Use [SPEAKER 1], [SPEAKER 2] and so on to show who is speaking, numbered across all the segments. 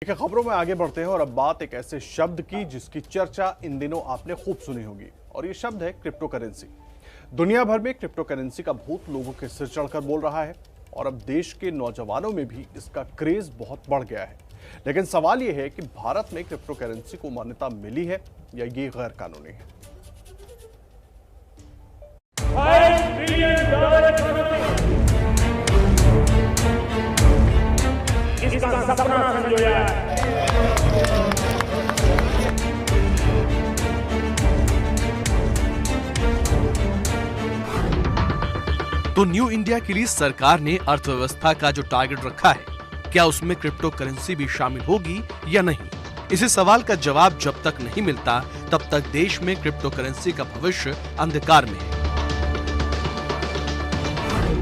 [SPEAKER 1] देखिए, खबरों में आगे बढ़ते हैं और अब बात एक ऐसे शब्द की जिसकी चर्चा इन दिनों आपने खूब सुनी होगी, और ये शब्द है क्रिप्टो करेंसी। दुनिया भर में क्रिप्टो करेंसी का भूत लोगों के सिर चढ़कर बोल रहा है और अब देश के नौजवानों में भी इसका क्रेज बहुत बढ़ गया है। लेकिन सवाल यह है कि भारत में क्रिप्टो करेंसी को मान्यता मिली है या ये गैर कानूनी है।
[SPEAKER 2] इसका सपना संजोया है।
[SPEAKER 3] तो न्यू इंडिया के लिए सरकार ने अर्थव्यवस्था का जो टारगेट रखा है, क्या उसमें क्रिप्टो करेंसी भी शामिल होगी या नहीं? इसी सवाल का जवाब जब तक नहीं मिलता तब तक देश में क्रिप्टो करेंसी का भविष्य अंधकार में है।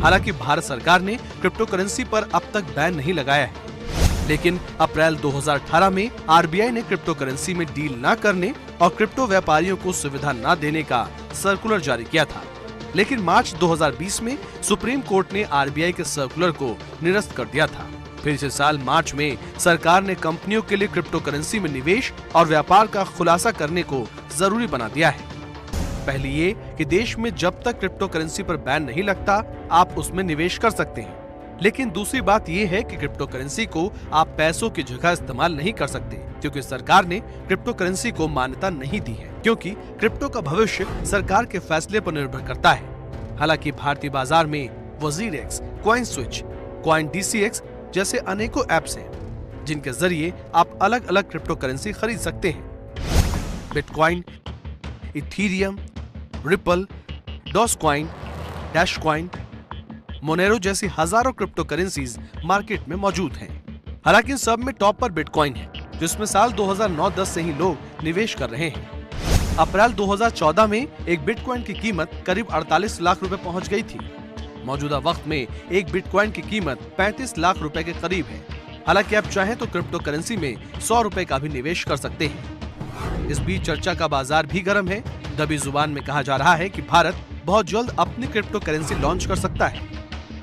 [SPEAKER 3] हालांकि भारत सरकार ने क्रिप्टो करेंसी पर अब तक बैन नहीं लगाया है, लेकिन अप्रैल 2018 में आरबीआई ने क्रिप्टो करेंसी में डील न करने और क्रिप्टो व्यापारियों को सुविधा न देने का सर्कुलर जारी किया था। लेकिन मार्च 2020 में सुप्रीम कोर्ट ने आरबीआई के सर्कुलर को निरस्त कर दिया था। फिर इसी साल मार्च में सरकार ने कंपनियों के लिए क्रिप्टो करेंसी में निवेश और व्यापार का खुलासा करने को जरूरी बना दिया है। पहली ये कि देश में जब तक क्रिप्टो करेंसी पर बैन नहीं लगता, आप उसमें निवेश कर सकते हैं। लेकिन दूसरी बात यह है कि क्रिप्टो करेंसी को आप पैसों की जगह इस्तेमाल नहीं कर सकते, क्योंकि सरकार ने क्रिप्टो करेंसी को मान्यता नहीं दी है, क्योंकि क्रिप्टो का भविष्य सरकार के फैसले पर निर्भर करता है। हालांकि भारतीय बाजार में WazirX, coin switch, coin DCX जैसे अनेकों ऐप्स हैं, जिनके जरिए आप अलग अलग क्रिप्टो करेंसी खरीद सकते हैं। Bitcoin, Ethereum, Ripple, Dogecoin, Dashcoin, Monero जैसी हजारों क्रिप्टो करेंसीज मार्केट में मौजूद हैं। हालांकि इन सब में टॉप पर बिटकॉइन है, जिसमें साल 2009-10 से ही लोग निवेश कर रहे हैं। अप्रैल 2014 में एक बिटकॉइन की कीमत करीब 48 लाख रुपए पहुंच गई थी। मौजूदा वक्त में एक बिटकॉइन की कीमत 35 लाख रुपए के करीब है। हालांकि आप चाहें तो क्रिप्टो करेंसी में 100 रुपए का भी निवेश कर सकते हैं। इस बीच चर्चा का बाजार भी गर्म है। दबी जुबान में कहा जा रहा है कि भारत बहुत जल्द अपनी क्रिप्टो करेंसी लॉन्च कर सकता है,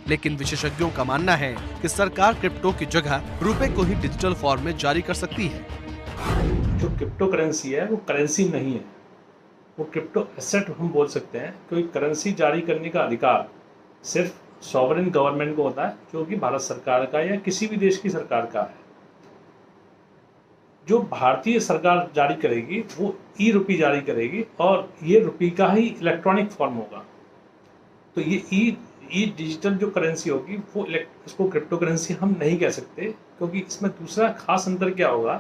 [SPEAKER 3] लेकिन विशेषज्ञों का मानना है कि सरकार क्रिप्टो की जगह रुपए को ही डिजिटल फॉर्म में जारी कर सकती है।
[SPEAKER 2] जो क्रिप्टो करेंसी है वो करेंसी नहीं है, वो क्रिप्टो एसेट हम बोल सकते हैं, क्योंकि करेंसी जारी करने का अधिकार सिर्फ सॉवरेन गवर्नमेंट को होता है, जो कि भारत सरकार का या किसी भी देश की सरकार का है। जो भारतीय सरकार जारी करेगी वो ई रुपी जारी करेगी और ये रुपी का ही इलेक्ट्रॉनिक फॉर्म होगा। तो ये ई डिजिटल जो करेंसी होगी वो इसको क्रिप्टो करेंसी हम नहीं कह सकते, क्योंकि इसमें दूसरा खास अंतर क्या होगा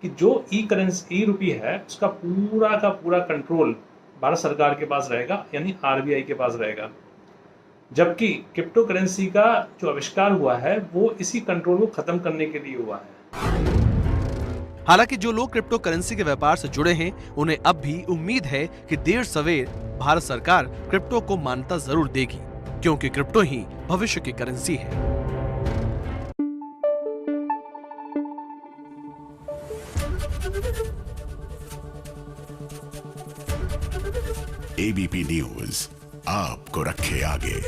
[SPEAKER 2] कि जो ई रुपी है उसका पूरा का पूरा कंट्रोल भारत सरकार के पास रहेगा, यानी आरबीआई के पास रहेगा। जबकि क्रिप्टो करेंसी का जो आविष्कार हुआ है वो इसी कंट्रोल को खत्म करने के लिए हुआ है।
[SPEAKER 3] हालांकि जो लोग क्रिप्टो करेंसी के व्यापार से जुड़े हैं, उन्हें अब भी उम्मीद है कि देर सवेर भारत सरकार क्रिप्टो को मान्यता जरूर देगी, क्योंकि क्रिप्टो ही भविष्य की करेंसी है।
[SPEAKER 4] एबीपी न्यूज आपको रखे आगे।